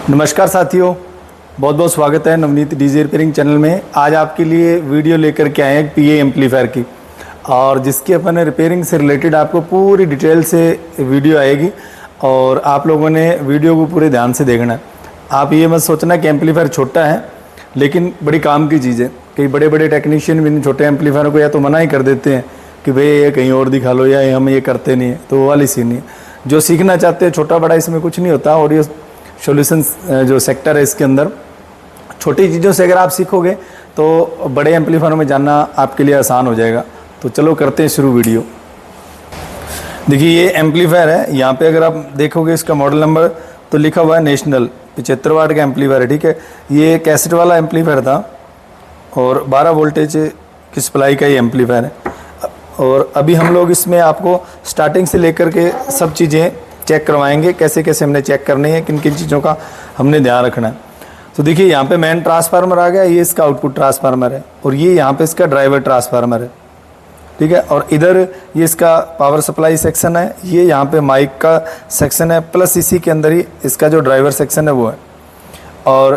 नमस्कार साथियों, बहुत बहुत स्वागत है नवनीत डीजे रिपेयरिंग चैनल में। आज आपके लिए वीडियो लेकर के आए हैं पीए एम्पलीफायर की, और जिसकी अपन रिपेयरिंग से रिलेटेड आपको पूरी डिटेल से वीडियो आएगी और आप लोगों ने वीडियो को पूरे ध्यान से देखना है। आप ये मत सोचना कि एम्पलीफायर छोटा है लेकिन बड़ी काम की चीज़ है। कई बड़े बड़े टेक्नीशियन भी इन छोटे एम्पलीफायरों को या तो मना ही कर देते हैं कि भाई ये कहीं और दिखा लो, या हम ये करते नहीं है, तो वो वाली सीन नहीं है। जो सीखना चाहते हैं, छोटा बड़ा इसमें कुछ नहीं होता। ऑडियो सॉल्यूशंस जो सेक्टर है इसके अंदर छोटी चीज़ों से अगर आप सीखोगे तो बड़े एम्पलीफायरों में जानना आपके लिए आसान हो जाएगा। तो चलो करते हैं शुरू वीडियो। देखिए ये एम्पलीफायर है, यहाँ पे अगर आप देखोगे इसका मॉडल नंबर तो लिखा हुआ है नेशनल 75 वाट का एम्पलीफायर है। ठीक है, ये कैसेट वाला एम्पलीफायर था और 12 वोल्टेज की सप्लाई का ये एम्पलीफायर है। और अभी हम लोग इसमें आपको स्टार्टिंग से लेकर के सब चीज़ें चेक करवाएंगे, कैसे कैसे हमने चेक करनी है, किन किन चीज़ों का हमने ध्यान रखना है। तो देखिए यहाँ पे मेन ट्रांसफार्मर आ गया, ये इसका आउटपुट ट्रांसफार्मर है और ये यहाँ पे इसका ड्राइवर ट्रांसफार्मर है। ठीक है, और इधर ये इसका पावर सप्लाई सेक्शन है, ये यहाँ पे माइक का सेक्शन है, प्लस इसी के अंदर ही इसका जो ड्राइवर सेक्शन है वो है। और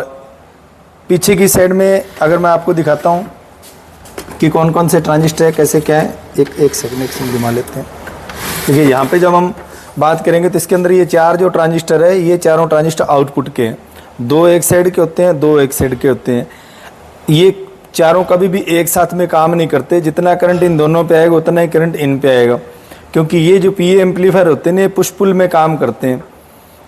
पीछे की साइड में अगर मैं आपको दिखाता हूँ कि कौन कौन से ट्रांजिस्टर है, कैसे क्या है, एक सेकंड घुमा लेते हैं। देखिए यहाँ पे जब हम बात करेंगे तो इसके अंदर ये चार जो ट्रांजिस्टर है, ये चारों ट्रांजिस्टर आउटपुट के हैं। दो एक साइड के होते हैं, दो एक साइड के होते हैं। ये चारों कभी भी एक साथ में काम नहीं करते। जितना करंट इन दोनों पे आएगा उतना ही करंट इन पे आएगा, क्योंकि ये जो पीए एम्पलीफायर होते हैं ये पुश पुल में काम करते हैं।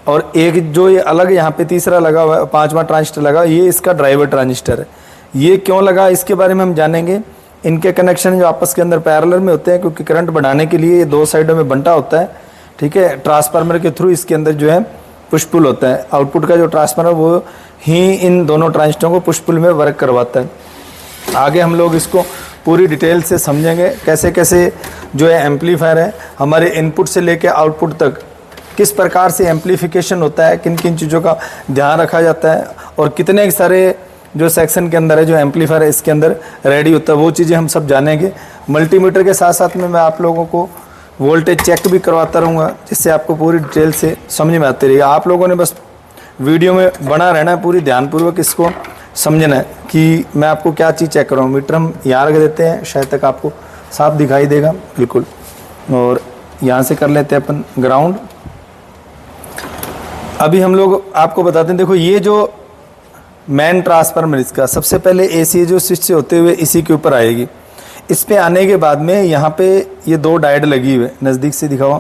और एक जो ये अलग यहाँ पे तीसरा लगा हुआ है, पांचवा ट्रांजिस्टर लगा, ये इसका ड्राइवर ट्रांजिस्टर है। ये क्यों लगा इसके बारे में हम जानेंगे। इनके कनेक्शन जो आपस के अंदर पैरेलल में होते हैं, क्योंकि करंट बढ़ाने के लिए ये दो साइडों में बंटा होता है। ठीक है, ट्रांसफार्मर के थ्रू इसके अंदर जो है पुश पुल होता है। आउटपुट का जो ट्रांसफार्मर वो ही इन दोनों ट्रांजिस्टरों को पुश पुल में वर्क करवाता है। आगे हम लोग इसको पूरी डिटेल से समझेंगे, कैसे कैसे जो है एम्पलीफायर है हमारे इनपुट से लेके आउटपुट तक किस प्रकार से एम्पलीफिकेशन होता है, किन किन चीज़ों का ध्यान रखा जाता है, और कितने सारे जो सेक्शन के अंदर है जो एम्पलीफायर है इसके अंदर रेडी होता है, वो चीज़ें हम सब जानेंगे। मल्टीमीटर के साथ साथ में मैं आप लोगों को वोल्टेज चेक भी करवाता रहूँगा, जिससे आपको पूरी डिटेल से समझ में आती रहेगी। आप लोगों ने बस वीडियो में बना रहना है, पूरी ध्यानपूर्वक इसको समझना है कि मैं आपको क्या चीज़ चेक कर रहा हूँ। मीटर हम यहाँ रख देते हैं, शायद तक आपको साफ दिखाई देगा बिल्कुल। और यहाँ से कर लेते हैं अपन ग्राउंड। अभी हम लोग आपको बताते हैं, देखो ये जो मेन ट्रांसफार्मर इसका सबसे पहले एसी जो स्विच से होते हुए इसी के ऊपर आएगी। इस पे आने के बाद में यहाँ पे ये दो डायोड लगी हुई है, नज़दीक से दिखाओ।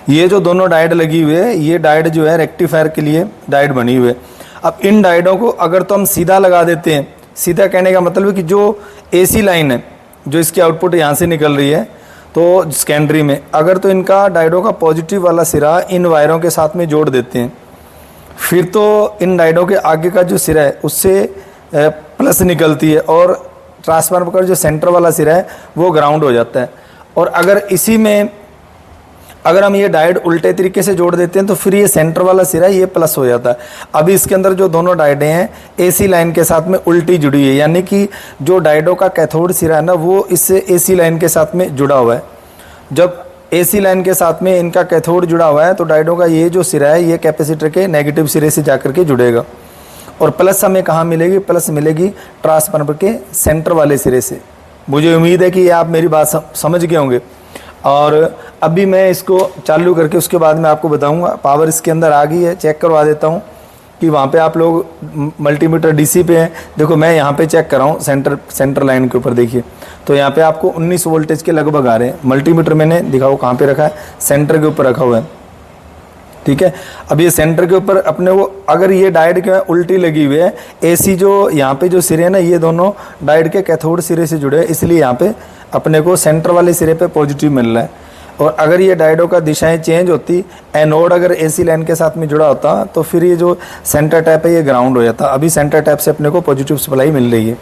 ये जो दोनों डायोड लगी हुई है, ये डायोड जो है रेक्टिफायर के लिए डायोड बनी हुई है। अब इन डायोडों को अगर तो हम सीधा लगा देते हैं, सीधा कहने का मतलब है कि जो एसी लाइन है जो इसकी आउटपुट यहाँ से निकल रही है तो सेकेंडरी में, अगर तो इनका डायोडों का पॉजिटिव वाला सिरा इन वायरों के साथ में जोड़ देते हैं, फिर तो इन डायोडों के आगे का जो सिरा है उससे प्लस निकलती है और ट्रांसफार्मर का जो सेंटर वाला सिरा है वो ग्राउंड हो जाता है। और अगर इसी में अगर हम ये डायोड उल्टे तरीके से जोड़ देते हैं तो फिर ये सेंटर वाला सिरा ये प्लस हो जाता है। अभी इसके अंदर जो दोनों डायोडें हैं एसी लाइन के साथ में उल्टी जुड़ी है, यानी कि जो डायोडों का कैथोड सिरा है ना वो इससे एसी लाइन के साथ में जुड़ा हुआ है। जब एसी लाइन के साथ में इनका कैथोड जुड़ा हुआ है तो डायोडों का ये जो सिरा है ये कैपेसिटर के नेगेटिव सिरे से जाकर के जुड़ेगा। और प्लस हमें कहाँ मिलेगी, प्लस मिलेगी ट्रांसफार्मर के सेंटर वाले सिरे से। मुझे उम्मीद है कि ये आप मेरी बात समझ गए होंगे। और अभी मैं इसको चालू करके उसके बाद में आपको बताऊंगा। पावर इसके अंदर आ गई है, चेक करवा देता हूँ कि वहाँ पे आप लोग मल्टीमीटर डीसी पे हैं। देखो मैं यहाँ पे चेक कर रहा हूँ सेंटर लाइन के ऊपर, देखिए तो यहाँ पे आपको 19 वोल्टेज के लगभग आ रहे हैं। मल्टीमीटर मैंने दिखाओ कहाँ पे रखा है, सेंटर के ऊपर रखा हुआ है। ठीक है, अब ये सेंटर के ऊपर अपने वो अगर ये डायोड के उल्टी लगी हुई है, एसी जो यहाँ पे जो सिरे हैं ना ये दोनों डायोड के कैथोड सिरे से जुड़े हैं, इसलिए यहाँ पे अपने को सेंटर वाले सिरे पे पॉजिटिव मिल रहा है। और अगर ये डायोडों का दिशाएं चेंज होती, एनोड अगर एसी लाइन के साथ में जुड़ा होता तो फिर ये जो सेंटर टैप है ये ग्राउंड हो जाता। अभी सेंटर टैप से अपने को पॉजिटिव सप्लाई मिल रही है।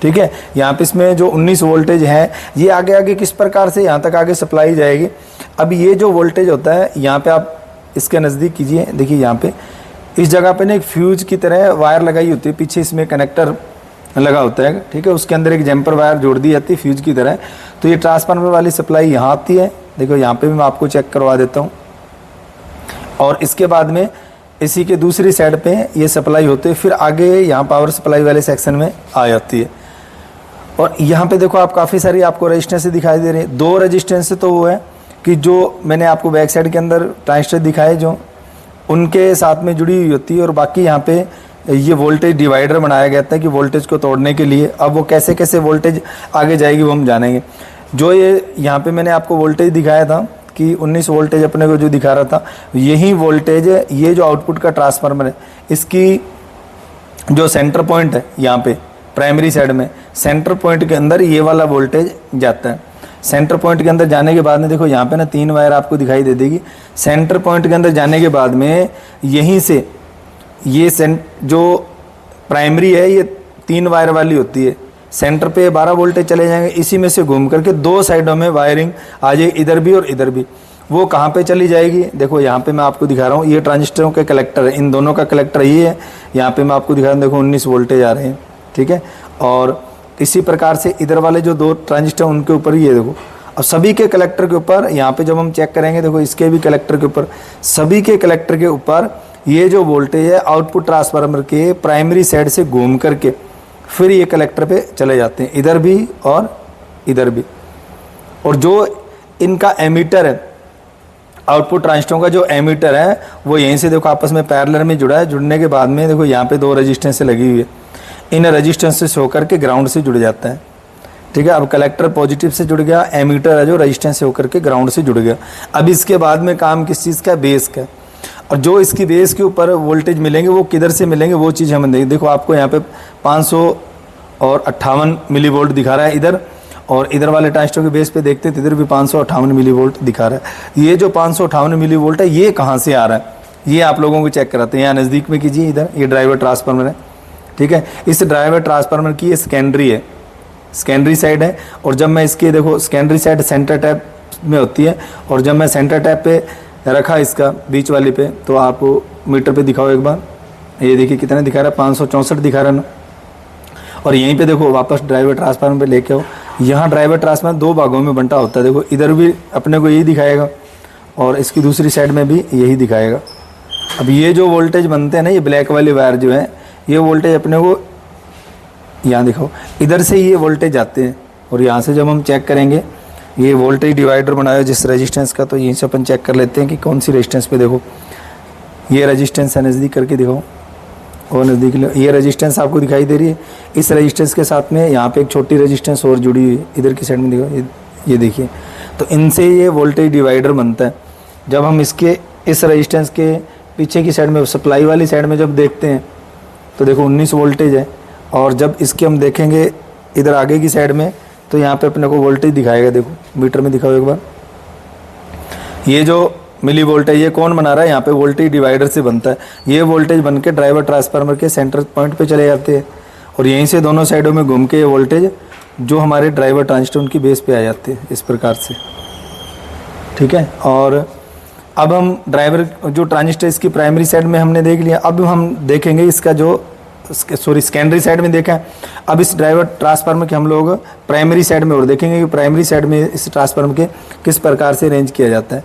ठीक है, यहाँ पे इसमें जो 19 वोल्टेज है ये आगे आगे किस प्रकार से यहाँ तक आगे सप्लाई जाएगी। अब ये जो वोल्टेज होता है यहाँ पे आप इसके नज़दीक कीजिए, देखिए यहाँ पे इस जगह पे ना एक फ्यूज की तरह वायर लगाई होती है, पीछे इसमें कनेक्टर लगा होता है। ठीक है, उसके अंदर एक जम्पर वायर जोड़ दी जाती है फ्यूज की तरह। तो ये ट्रांसफार्मर वाली सप्लाई यहाँ आती है, देखो यहाँ पे भी मैं आपको चेक करवा देता हूँ। और इसके बाद में इसी के दूसरी साइड पे ये सप्लाई होते फिर आगे यहाँ पावर सप्लाई वाले सेक्शन में आ जाती है। और यहाँ पे देखो आप काफ़ी सारी आपको रेजिस्टेंस दिखाई दे रही है। दो रेजिस्टेंस तो वो है कि जो मैंने आपको बैक साइड के अंदर ट्रांजिस्टर दिखाए जो उनके साथ में जुड़ी हुई होती है, और बाकी यहाँ पे ये वोल्टेज डिवाइडर बनाया गया था कि वोल्टेज को तोड़ने के लिए। अब वो कैसे कैसे वोल्टेज आगे जाएगी वो हम जानेंगे। जो ये यहाँ पे मैंने आपको वोल्टेज दिखाया था कि 19 वोल्टेज अपने को जो दिखा रहा था, यही वोल्टेज ये जो आउटपुट का ट्रांसफार्मर है इसकी जो सेंटर पॉइंट है यहाँ पे प्राइमरी साइड में, सेंटर पॉइंट के अंदर ये वाला वोल्टेज जाता है। सेंटर पॉइंट के अंदर जाने के बाद में देखो यहाँ पे ना 3 वायर आपको दिखाई दे देगी। सेंटर पॉइंट के अंदर जाने के बाद में यहीं से ये जो प्राइमरी है ये 3 वायर वाली होती है। सेंटर पे 12 वोल्टेज चले जाएंगे, इसी में से घूम करके 2 साइडों में वायरिंग आ जाएगी, इधर भी और इधर भी। वो कहाँ पे चली जाएगी, देखो यहाँ पे मैं आपको दिखा रहा हूँ, ये ट्रांजिस्टरों के कलेक्टर है, इन दोनों का कलेक्टर ये है। यहाँ पे मैं आपको दिखा रहा हूँ, देखो 19 वोल्टेज आ रहे हैं, ठीक है। और इसी प्रकार से इधर वाले जो 2 ट्रांजिस्टर उनके ऊपर ये देखो। अब सभी के कलेक्टर के ऊपर यहाँ पे जब हम चेक करेंगे, देखो इसके भी कलेक्टर के ऊपर, सभी के कलेक्टर के ऊपर ये जो वोल्टेज है आउटपुट ट्रांसफार्मर के प्राइमरी साइड से घूम करके फिर ये कलेक्टर पे चले जाते हैं, इधर भी और इधर भी। और जो इनका एमीटर है, आउटपुट ट्रांजिस्टरों का जो एमीटर है वो यहीं से देखो आपस में पैरेलल में जुड़ा है। जुड़ने के बाद में देखो यहाँ पे 2 रेजिस्टेंस लगी हुई है, इन रेजिस्टेंस से होकर के ग्राउंड से जुड़ जाता है, ठीक है। अब कलेक्टर पॉजिटिव से जुड़ गया, एमीटर है जो रेजिस्टेंस से होकर के ग्राउंड से जुड़ गया। अब इसके बाद में काम किस चीज़ का, बेस का। और जो इसकी बेस के ऊपर वोल्टेज मिलेंगे वो किधर से मिलेंगे वो चीज़ हम देखें। देखो आपको यहाँ पे 558 मिली वोल्ट दिखा रहा है इधर, और इधर वाले ट्रांजिस्टर के बेस पे देखते हैं तो इधर भी 558 मिली वोल्ट दिखा रहा है। ये जो 558 मिली वोल्ट है ये कहाँ से आ रहा है, ये आप लोगों को चेक कराते हैं। यहाँ नज़दीक में कीजिए, इधर ये ड्राइवर ट्रांसफार्मर है, ठीक है। इस ड्राइवर ट्रांसफार्मर की ये सेकेंडरी है, सेकेंडरी साइड है। और जब मैं इसके देखो सेकेंडरी साइड सेंटर टैप में होती है, और जब मैं सेंटर टैप पे रखा इसका बीच वाली पे, तो आप मीटर पे दिखाओ एक बार, ये देखिए कितना दिखा रहा है, 564 दिखा रहा है ना। और यहीं पे देखो वापस ड्राइवर ट्रांसफार्मर पे लेके आओ, यहाँ ड्राइवर ट्रांसफार्मर 2 भागों में बंटा होता है। देखो इधर भी अपने को यही दिखाएगा और इसकी दूसरी साइड में भी यही दिखाएगा। अब ये जो वोल्टेज बनते हैं ना, ये ब्लैक वाली वायर जो है, ये वोल्टेज अपने को यहाँ दिखाओ, इधर से ये वोल्टेज आते हैं। और यहाँ से जब हम चेक करेंगे, ये वोल्टेज डिवाइडर बनाया जिस रेजिस्टेंस का, तो यहीं से अपन चेक कर लेते हैं कि कौन सी रेजिस्टेंस पे। देखो ये रेजिस्टेंस है, नज़दीक करके दिखाओ और नज़दीक, ये रेजिस्टेंस आपको दिखाई दे रही है। इस रेजिस्टेंस के साथ में यहाँ पे एक छोटी रेजिस्टेंस और जुड़ी हुई है, इधर की साइड में दिखाओ, ये देखिए। तो इनसे ये वोल्टेज डिवाइडर बनता है। जब हम इसके इस रेजिस्टेंस के पीछे की साइड में, सप्लाई वाली साइड में जब देखते हैं तो देखो 19 वोल्टेज है। और जब इसके हम देखेंगे इधर आगे की साइड में, तो यहाँ पे अपने को वोल्टेज दिखाएगा। देखो मीटर में दिखाओ एक बार, ये जो मिली वोल्टेज ये कौन बना रहा है, यहाँ पे वोल्टेज डिवाइडर से बनता है। ये वोल्टेज बन के ड्राइवर ट्रांसफार्मर के सेंटर पॉइंट पे चले जाते हैं, और यहीं से दोनों साइडों में घूम के ये वोल्टेज जो हमारे ड्राइवर ट्रांजिस्टर उनकी बेस पे आ जाते हैं, इस प्रकार से, ठीक है। और अब हम ड्राइवर जो ट्रांजिस्टर इसकी प्राइमरी साइड में हमने देख लिया। अब हम देखेंगे इसका जो सेकेंडरी साइड में देखा। अब इस ड्राइवर ट्रांसफार्मर के हम लोग प्राइमरी साइड में और देखेंगे कि प्राइमरी साइड में इस ट्रांसफार्मर के किस प्रकार से अरेंज किया जाता है।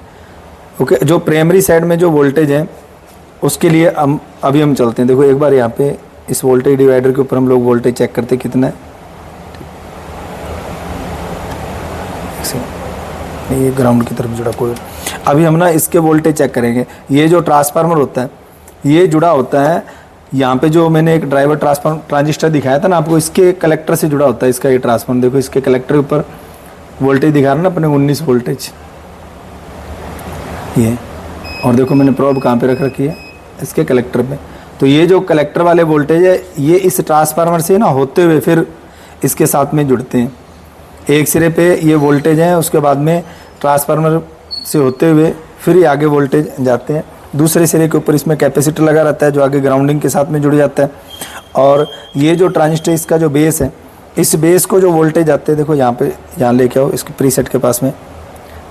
ओके, जो प्राइमरी साइड में जो वोल्टेज है उसके लिए हम अभी हम चलते हैं। देखो एक बार यहाँ पे इस वोल्टेज डिवाइडर के ऊपर हम लोग वोल्टेज चेक करते हैं कितना है। ये ग्राउंड की तरफ जुड़ा कोई, अभी हम ना इसके वोल्टेज चेक करेंगे। ये जो ट्रांसफार्मर होता है ये जुड़ा होता है यहाँ पे, जो मैंने एक ड्राइवर ट्रांजिस्टर दिखाया था ना आपको, इसके कलेक्टर से जुड़ा होता है इसका ये ट्रांसफार्मर। देखो इसके कलेक्टर के ऊपर वोल्टेज दिखा रहा है ना अपने 19 वोल्टेज ये। और देखो मैंने प्रोब कहाँ पे रख रखी है, इसके कलेक्टर पे। तो ये जो कलेक्टर वाले वोल्टेज है ये इस ट्रांसफार्मर से ना होते हुए फिर इसके साथ में जुड़ते हैं। एक सिरे पे ये वोल्टेज है, उसके बाद में ट्रांसफार्मर से होते हुए फिर ये आगे वोल्टेज जाते हैं। दूसरे सिरे के ऊपर इसमें कैपेसिटर लगा रहता है जो आगे ग्राउंडिंग के साथ में जुड़ जाता है। और ये जो ट्रांजिस्टर इसका जो बेस है, इस बेस को जो वोल्टेज आते हैं, देखो यहाँ पे, यहाँ लेके आओ इसके प्रीसेट के पास में,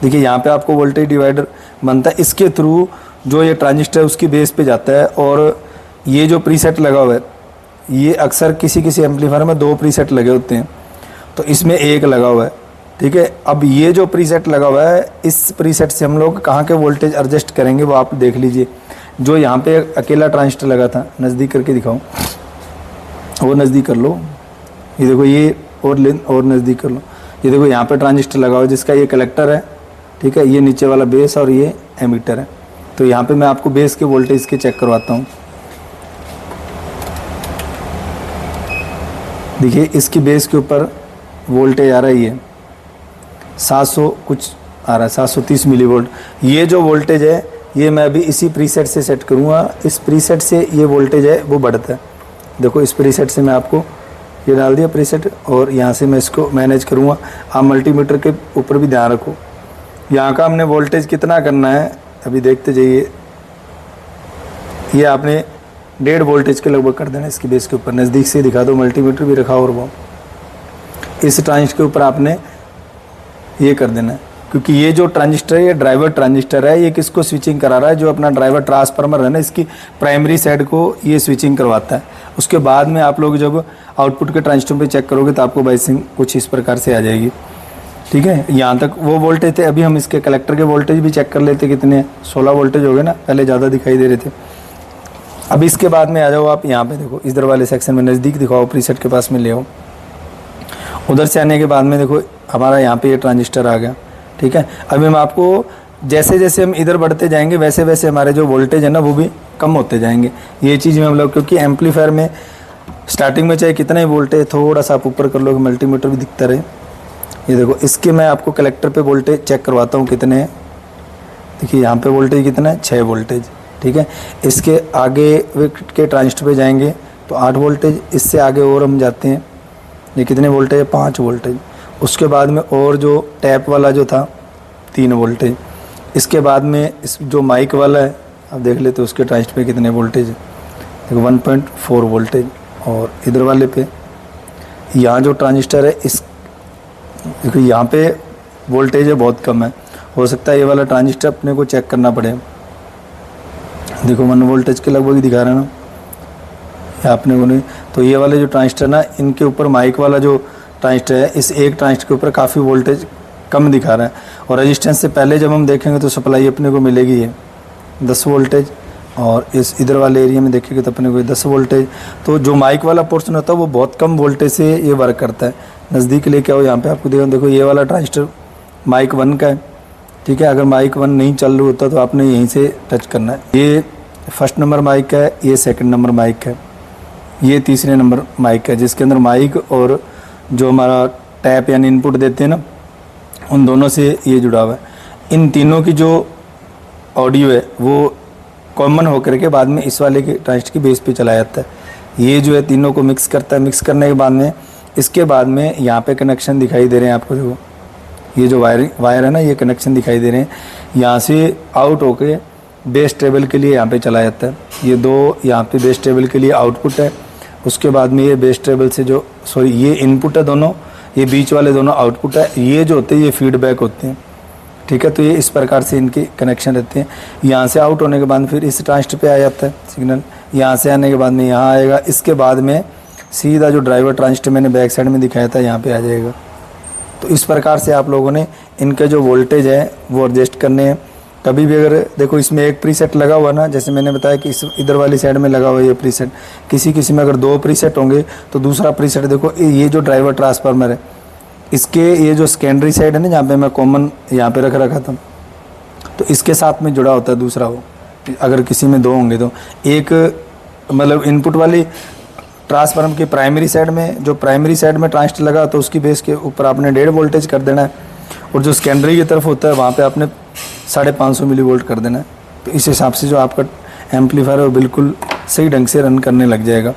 देखिए यहाँ पे आपको वोल्टेज डिवाइडर बनता है। इसके थ्रू जो ये ट्रांजिस्टर उसकी बेस पे जाता है। और ये जो प्रीसेट लगा हुआ है, ये अक्सर किसी किसी एम्पलीफायर में 2 प्रीसेट लगे होते हैं, तो इसमें 1 लगा हुआ है, ठीक है। अब ये जो प्रीसेट लगा हुआ है, इस प्रीसेट से हम लोग कहाँ के वोल्टेज एडजस्ट करेंगे वो आप देख लीजिए। जो यहाँ पे अकेला ट्रांजिस्टर लगा था, नज़दीक करके दिखाऊं, और नज़दीक कर लो, ये देखो ये, और लेन और नज़दीक कर लो, ये देखो यहाँ पे ट्रांजिस्टर लगा हुआ है जिसका ये कलेक्टर है, ठीक है, ये नीचे वाला बेस और ये एमीटर है। तो यहाँ पे मैं आपको बेस के वोल्टेज के चेक करवाता हूँ। देखिए इसकी बेस के ऊपर वोल्टेज आ रहा है, ये 700 कुछ आ रहा है, 730 मिलीवोल्ट। ये जो वोल्टेज है ये मैं अभी इसी प्रीसेट से सेट करूँगा, इस प्रीसेट से ये वोल्टेज है वो बढ़ता है। देखो इस प्रीसेट से मैं आपको ये डाल दिया प्रीसेट, और यहाँ से मैं इसको मैनेज करूँगा। आप मल्टीमीटर के ऊपर भी ध्यान रखो, यहाँ का हमने वोल्टेज कितना करना है अभी देखते जाइए। ये आपने 1.5 वोल्टेज के लगभग कर देना इसकी बेस के ऊपर। नज़दीक से दिखा दो, मल्टीमीटर भी रखा और वो इस ट्रांजिस्टर के ऊपर आपने ये कर देना है, क्योंकि ये जो ट्रांजिस्टर है ये ड्राइवर ट्रांजिस्टर है। ये किसको स्विचिंग करा रहा है, जो अपना ड्राइवर ट्रांसफार्मर है ना, इसकी प्राइमरी साइड को ये स्विचिंग करवाता है। उसके बाद में आप लोग जब आउटपुट के ट्रांजिस्टर पे चेक करोगे तो आपको बाइसिंग कुछ इस प्रकार से आ जाएगी, ठीक है। यहाँ तक वो वोल्टेज थे। अभी हम इसके कलेक्टर के वोल्टेज भी चेक कर लेते कितने, 16 वोल्टेज हो गए ना, पहले ज़्यादा दिखाई दे रहे थे। अब इसके बाद में आ जाओ आप यहाँ पे, देखो इधर वाले सेक्शन में नज़दीक दिखाओ, प्रीसेट के पास में ले आओ। उधर से आने के बाद में देखो हमारा यहाँ पे ये ट्रांजिस्टर आ गया, ठीक है। अभी हम आपको जैसे जैसे हम इधर बढ़ते जाएंगे वैसे वैसे हमारे जो वोल्टेज है ना वो भी कम होते जाएंगे। ये चीज़ में हम लोग, क्योंकि एम्पलीफायर में स्टार्टिंग में चाहे कितना ही वोल्टेज, थोड़ा सा आप ऊपर कर लो, मल्टीमीटर भी दिखता रहे। ये देखो इसके मैं आपको कलेक्टर पे वोल्टेज चेक करवाता हूँ कितने हैं। देखिए यहाँ पे वोल्टेज कितना है, 6 वोल्टेज, ठीक है। इसके आगे के ट्रांजिस्टर पे जाएंगे तो 8 वोल्टेज, इससे आगे और हम जाते हैं, ये कितने वोल्टेज है, 5 वोल्टेज। उसके बाद में और जो टैप वाला जो था 3 वोल्टेज। इसके बाद में इस जो माइक वाला है आप देख लेते हो, उसके ट्रांजिस्टर पे कितने वोल्टेज है, देखो 1.4 वोल्टेज। और इधर वाले पे यहाँ जो ट्रांजिस्टर है इस, देखो यहाँ पे वोल्टेज है बहुत कम है, हो सकता है ये वाला ट्रांजिस्टर अपने को चेक करना पड़े। देखो 1 वोल्टेज के लगभग ही दिखा रहा है ना, या अपने को नहीं। तो ये वाले जो ट्रांजिस्टर ना, इनके ऊपर माइक वाला जो ट्रांजिस्टर है, इस एक ट्रांजिस्टर के ऊपर काफ़ी वोल्टेज कम दिखा रहा है। और रेजिस्टेंस से पहले जब हम देखेंगे तो सप्लाई अपने को मिलेगी है 10 वोल्टेज, और इस इधर वाले एरिया में देखेंगे तो अपने को 10 वोल्टेज। तो जो माइक वाला पोर्शन होता है वो बहुत कम वोल्टेज से ये वर्क करता है। नज़दीक लेके आओ, यहाँ पे आपको देखो ये वाला ट्रांजिस्टर माइक 1 का है, ठीक है। अगर माइक 1 नहीं चल रहा होता तो आपने यहीं से टच करना है। ये फर्स्ट नंबर माइक है, ये सेकंड नंबर माइक है, ये तीसरे नंबर माइक है, जिसके अंदर माइक और जो हमारा टैप यानी इनपुट देते हैं ना, उन दोनों से ये जुड़ा हुआ है। इन तीनों की जो ऑडियो है वो कॉमन होकर के बाद में इस वाले के ट्रांजिस्टर की बेस पे चला जाता है। ये जो है तीनों को मिक्स करता है। मिक्स करने के बाद में इसके बाद में यहाँ पे कनेक्शन दिखाई दे रहे हैं आपको, देखो ये जो वायर है ना, ये कनेक्शन दिखाई दे रहे हैं। यहाँ से आउट होके बेस टेबल के लिए यहाँ पे चला जाता है। ये 2 यहाँ पे बेस टेबल के लिए आउटपुट है। उसके बाद में ये बेस टेबल से जो ये इनपुट है दोनों, ये बीच वाले दोनों आउटपुट है। ये जो होते हैं ये फीडबैक होते हैं, ठीक है। तो ये इस प्रकार से इनके कनेक्शन रहते हैं। यहाँ से आउट होने के बाद फिर इस ट्रांजिस्टर पे आ जाता है सिग्नल। यहाँ से आने के बाद में यहाँ आएगा। इसके बाद में सीधा जो ड्राइवर ट्रांजिस्टर मैंने बैक साइड में दिखाया था यहाँ पे आ जाएगा। तो इस प्रकार से आप लोगों ने इनके जो वोल्टेज है वो एडजस्ट करने हैं। कभी भी अगर देखो इसमें एक प्रीसेट लगा हुआ ना, जैसे मैंने बताया कि इस इधर वाली साइड में लगा हुआ है ये प्रीसेट, किसी में अगर 2 प्रीसेट होंगे तो दूसरा प्रीसेट देखो ये जो ड्राइवर ट्रांसफार्मर है, इसके ये जो सेकेंडरी साइड है ना, जहाँ पे मैं कॉमन यहाँ पे रख रखा था, तो इसके साथ में जुड़ा होता है दूसरा वो। अगर किसी में 2 होंगे तो एक मतलब इनपुट वाली ट्रांसफार्मर की प्राइमरी साइड में, जो प्राइमरी साइड में ट्रांजिस्टर लगा तो उसकी बेस के ऊपर आपने 1.5 वोल्टेज कर देना है, और जो सेकेंडरी की तरफ होता है वहाँ पे आपने 550 मिलीवोल्ट कर देना है। तो इस हिसाब से जो आपका एम्पलीफायर है वो बिल्कुल सही ढंग से रन करने लग जाएगा।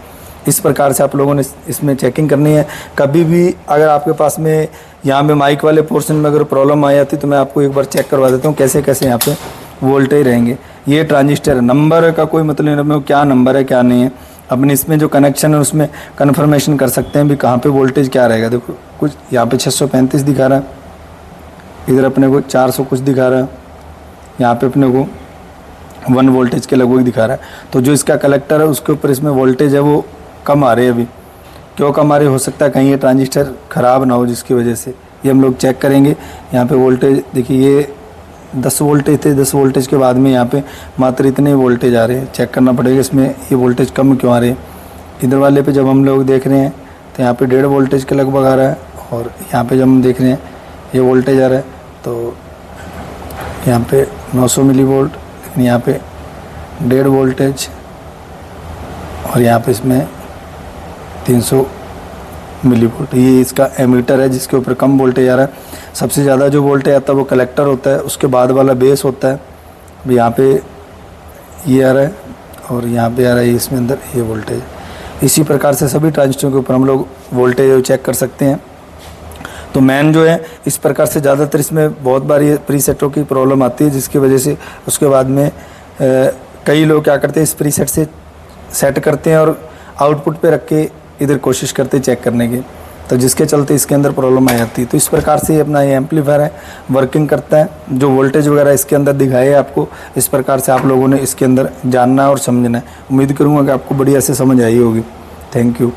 इस प्रकार से आप लोगों ने इसमें चेकिंग करनी है। कभी भी अगर आपके पास में यहाँ पे माइक वाले पोर्शन में अगर प्रॉब्लम आ जाती तो मैं आपको एक बार चेक करवा देता हूँ कैसे कैसे यहाँ पे वोल्टेज रहेंगे। ये ट्रांजिस्टर है, नंबर का कोई मतलब नहीं, क्या नंबर है क्या नहीं है, अपने इसमें जो कनेक्शन है उसमें कन्फर्मेशन कर सकते हैं भी कहाँ पे वोल्टेज क्या रहेगा। देखो कुछ यहाँ पे 635 दिखा रहा है, इधर अपने को 400 कुछ दिखा रहा है, यहाँ पे अपने को 1 वोल्टेज के लगभग दिखा रहा है। तो जो इसका कलेक्टर है उसके ऊपर इसमें वोल्टेज है वो कम आ रहे हैं। अभी क्यों कम आ रहे, हो सकता है कहीं ये ट्रांजिस्टर ख़राब ना हो जिसकी वजह से। ये हम लोग चेक करेंगे। यहाँ पे वोल्टेज देखिए, ये 10 वोल्टेज थे, 10 वोल्टेज के बाद में यहाँ पे मात्र इतने वोल्टेज आ रहे हैं। चेक करना पड़ेगा इसमें ये वोल्टेज कम क्यों आ रहे हैं। इधर वाले पे जब हम लोग देख रहे हैं तो यहाँ पे 1.5 वोल्टेज के लगभग आ रहा है, और यहाँ पे जब हम देख रहे हैं ये वोल्टेज आ रहा है तो यहाँ पे 900 मिली वोल्ट, लेकिन यहाँ पे 1.5 वोल्टेज, और यहाँ पे इसमें 300 मिली वोल्ट। ये इसका एमीटर है जिसके ऊपर कम वोल्टेज आ रहा है। सबसे ज़्यादा जो वोल्टेज आता है वो कलेक्टर होता है, उसके बाद वाला बेस होता है। अब यहाँ पे ये आ रहा है और यहाँ पे आ रहा है इसमें अंदर ये वोल्टेज। इसी प्रकार से सभी ट्रांजिस्टरों के ऊपर हम लोग वोल्टेज चेक कर सकते हैं। तो मैन जो है इस प्रकार से ज़्यादातर इसमें बहुत बार ये प्रीसेटों की प्रॉब्लम आती है, जिसकी वजह से उसके बाद में कई लोग क्या करते हैं इस प्रीसेट से सेट करते हैं और आउटपुट पे रख के इधर कोशिश करते हैं चेक करने की, तो जिसके चलते इसके अंदर प्रॉब्लम आ जाती है। तो इस प्रकार से ये अपना ये एम्पलीफायर है वर्किंग करता है। जो वोल्टेज वगैरह इसके अंदर दिखाए है आपको, इस प्रकार से आप लोगों ने इसके अंदर जानना और समझना है। उम्मीद करूँगा कि आपको बढ़िया से समझ आई होगी। Thank you.